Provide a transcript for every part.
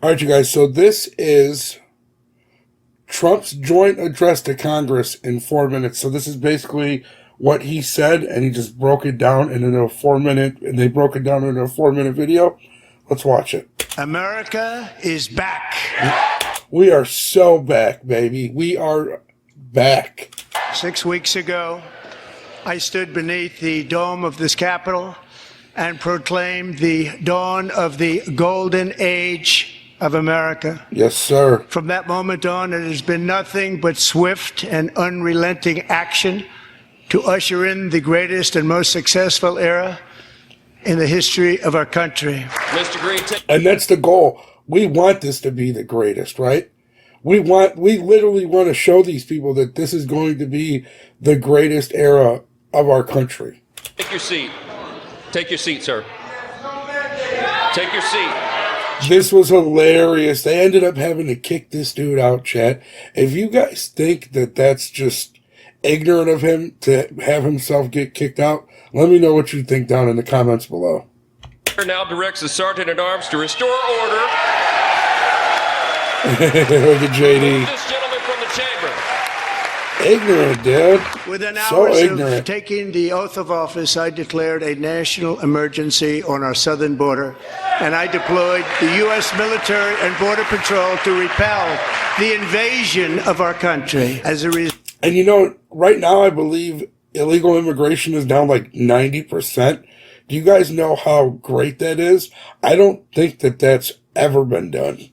All right, you guys. So this is Trump's joint address to Congress in 4 minutes. So this is basically what he said, and he just broke it down into a 4 minute, and they broke it down into a 4 minute video. Let's watch it. America is back. We are so back, baby. We are back. 6 weeks ago, I stood beneath the dome of this Capitol and proclaimed the dawn of the golden age of America. Yes, sir. From that moment on, it has been nothing but swift and unrelenting action to usher in the greatest and most successful era in the history of our country. Mr. Green, and that's the goal. We want this to be the greatest, right? We literally want to show these people that this is going to be the greatest era of our country. take your seat. Take your seat, sir. Take your seat. This was hilarious. They ended up having to kick this dude out, chat. If you guys think that that's just ignorant of him to have himself get kicked out, let me know what you think down in the comments below. Now directs the Sergeant at Arms to restore order. Look at JD. This gentleman from the chamber. Ignorant, dude. Within So hours ignorant. of taking the oath of office, I declared a national emergency on our southern border, and I deployed the U.S. military and border patrol to repel the invasion of our country. As a result, And you know, right now I believe illegal immigration is down like 90%. Do you guys know how great that is? I don't think that that's ever been done.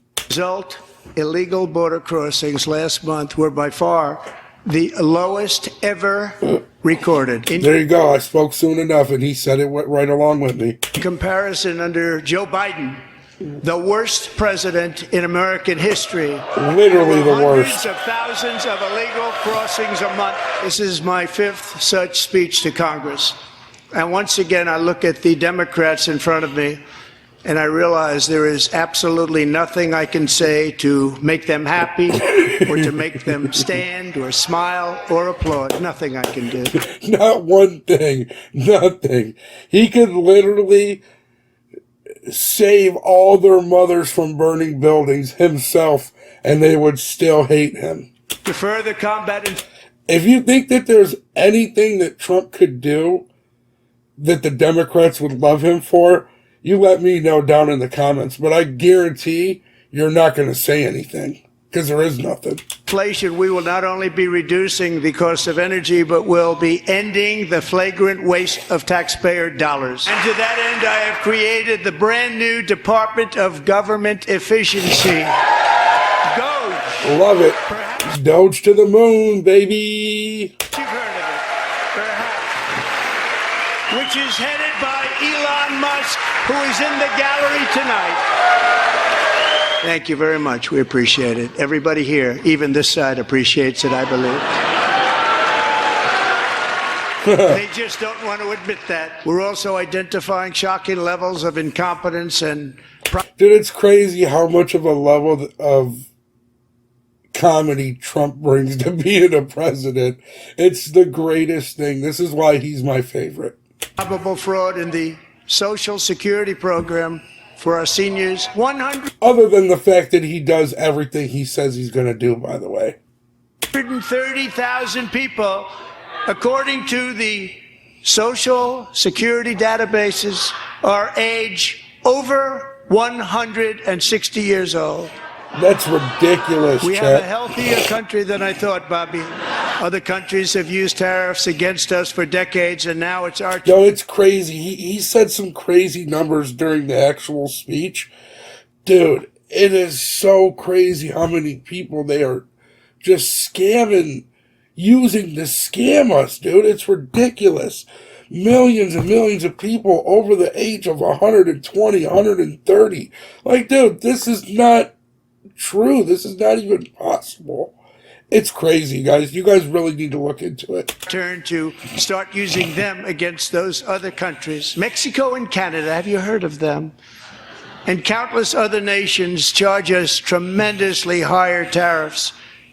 illegal border crossings last month were by far the lowest ever recorded. In There you go. I spoke soon enough, and he said it went right along with me. comparison, under Joe Biden, the worst president in American history. Literally the Hundreds worst. of thousands of illegal crossings a month. This is my fifth such speech to Congress. And once again, I look at the Democrats in front of me, and I realize there is absolutely nothing I can say to make them happy or to make them stand or smile or applaud. Nothing I can do. Not one thing. Nothing. He could literally save all their mothers from burning buildings himself, and they would still hate him. To further combat If you think that there's anything that Trump could do that the Democrats would love him for, you let me know down in the comments. But I guarantee you're not going to say anything, because there is nothing. inflation, we will not only be reducing the cost of energy, but will be ending the flagrant waste of taxpayer dollars. And to that end, I have created the brand new Department of Government Efficiency. Doge. Love it. Perhaps Doge to the moon, baby. you've heard of it. Perhaps. Which is headed by Elon Musk, who is in the gallery tonight. Thank you very much. We appreciate it. Everybody here, even this side, appreciates it, I believe. They just don't want to admit that. We're also identifying shocking levels of incompetence and Dude, it's crazy how much of a level of comedy Trump brings to being a president. It's the greatest thing. This is why he's my favorite. probable fraud in the Social Security program for our seniors. 100. Other than the fact that he does everything he says he's going to do, by the way. 130,000 people, according to the Social Security databases, are age over 160 years old. That's ridiculous, We have a chat. healthier country than I thought, Bobby. Other countries have used tariffs against us for decades, and now it's our No, it's crazy. He said some crazy numbers during the actual speech. Dude, it is so crazy how many people they are just scamming, using to scam us, dude. It's ridiculous. Millions and millions of people over the age of 120, 130. Like, dude, this is not true. This is not even possible. It's crazy, guys. You guys really need to look into it. turn to start using them against those other countries. Mexico and Canada, have you heard of them? And countless other nations charge us tremendously higher tariffs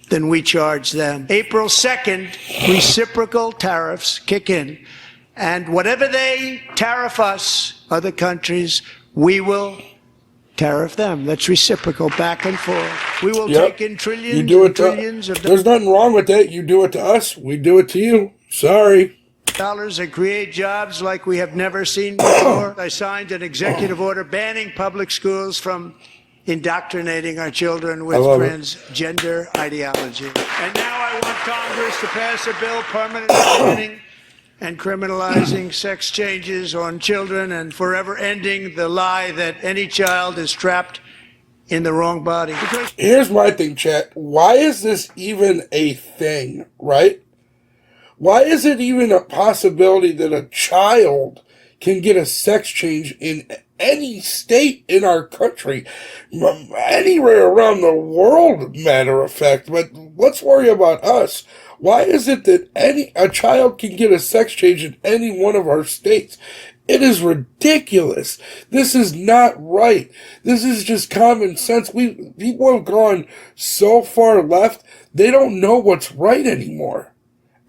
than we charge them. April 2nd, reciprocal tariffs kick in. And whatever they tariff us, other countries, we will tariff them. That's reciprocal, back and forth. We will Yep. take in trillions You do and it to, trillions of there's nothing wrong with that. You do it to us, we do it to you. Sorry. dollars and create jobs like we have never seen before. I signed an executive order banning public schools from indoctrinating our children with transgender ideology. And now I want Congress to pass a bill permanently banning and criminalizing sex changes on children and forever ending the lie that any child is trapped in the wrong body. Because Here's my thing, chat. Why is this even a thing, right? Why is it even a possibility that a child can get a sex change in any state in our country? Anywhere around the world, matter of fact. But let's worry about us. Why is it that a child can get a sex change in any one of our states? It is ridiculous. This is not right. This is just common sense. People have gone so far left, they don't know what's right anymore.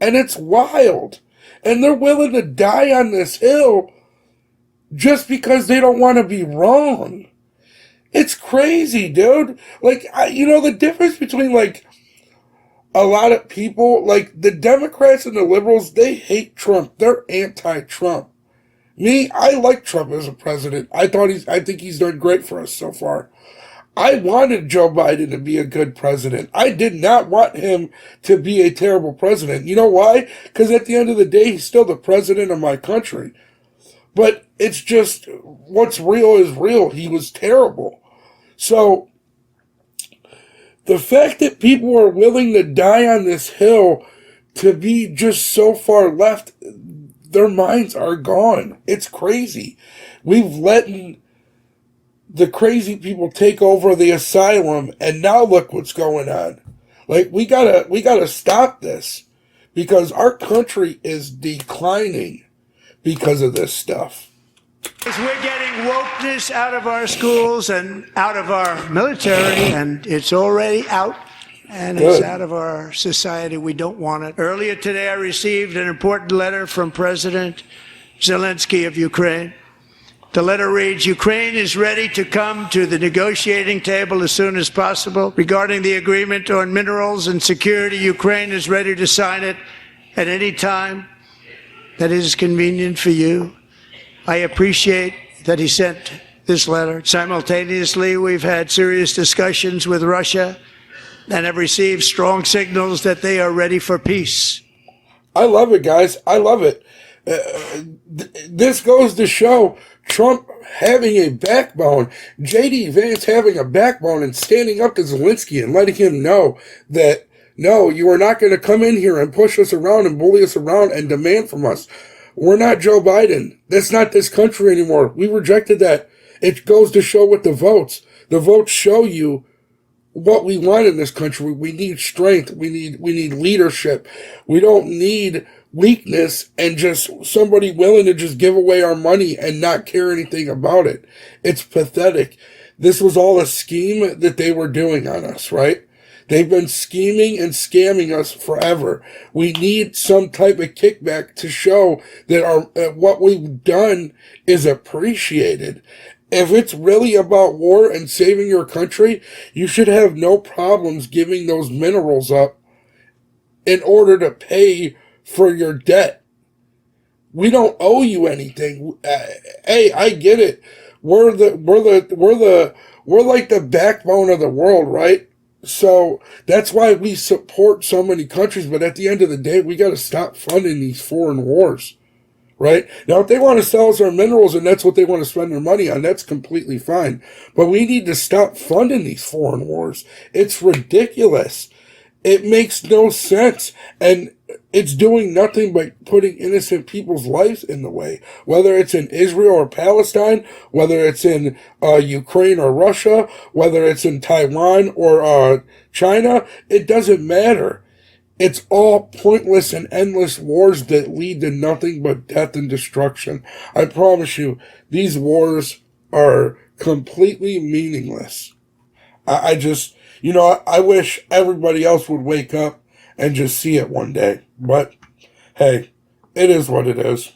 And it's wild. And they're willing to die on this hill just because they don't want to be wrong. It's crazy, dude. Like, the difference between, like, a lot of people, like, the Democrats and the liberals, they hate Trump. They're anti-Trump. Me, I like Trump as a president. I think he's done great for us so far. I wanted Joe Biden to be a good president. I did not want him to be a terrible president. You know why? Because at the end of the day, he's still the president of my country. But it's just, what's real is real. He was terrible. So, the fact that people are willing to die on this hill to be just so far left, their minds are gone. It's crazy. We've let the crazy people take over the asylum, and now look what's going on. Like, we gotta stop this, because our country is declining because of this stuff. we're getting wokeness out of our schools and out of our military, and it's already out. And it's out of our society. We don't want it. Earlier today, I received an important letter from President Zelensky of Ukraine. The letter reads, Ukraine is ready to come to the negotiating table as soon as possible. Regarding the agreement on minerals and security, Ukraine is ready to sign it at any time that is convenient for you. I appreciate that he sent this letter. Simultaneously, we've had serious discussions with Russia and have received strong signals that they are ready for peace. I love it, guys. I love it. This goes to show Trump having a backbone, J.D. Vance having a backbone and standing up to Zelensky and letting him know that, no, you are not going to come in here and push us around and bully us around and demand from us. We're not Joe Biden. That's not this country anymore. We rejected that. It goes to show with the votes. The votes show you what we want in this country. We need strength. We need leadership. We don't need weakness and just somebody willing to just give away our money and not care anything about it. It's pathetic. This was all a scheme that they were doing on us, right? They've been scheming and scamming us forever. We need some type of kickback to show that what we've done is appreciated. If it's really about war and saving your country, you should have no problems giving those minerals up in order to pay for your debt. We don't owe you anything. Hey, I get it. We're like the backbone of the world, right? So that's why we support so many countries. But at the end of the day, we got to stop funding these foreign wars. Right? Now, if they want to sell us our minerals and that's what they want to spend their money on, that's completely fine. But we need to stop funding these foreign wars. It's ridiculous. It makes no sense. And it's doing nothing but putting innocent people's lives in the way. Whether it's in Israel or Palestine, whether it's in Ukraine or Russia, whether it's in Taiwan or China, it doesn't matter. It's all pointless and endless wars that lead to nothing but death and destruction. I promise you, these wars are completely meaningless. I just, I wish everybody else would wake up and just see it one day. But, hey, it is what it is.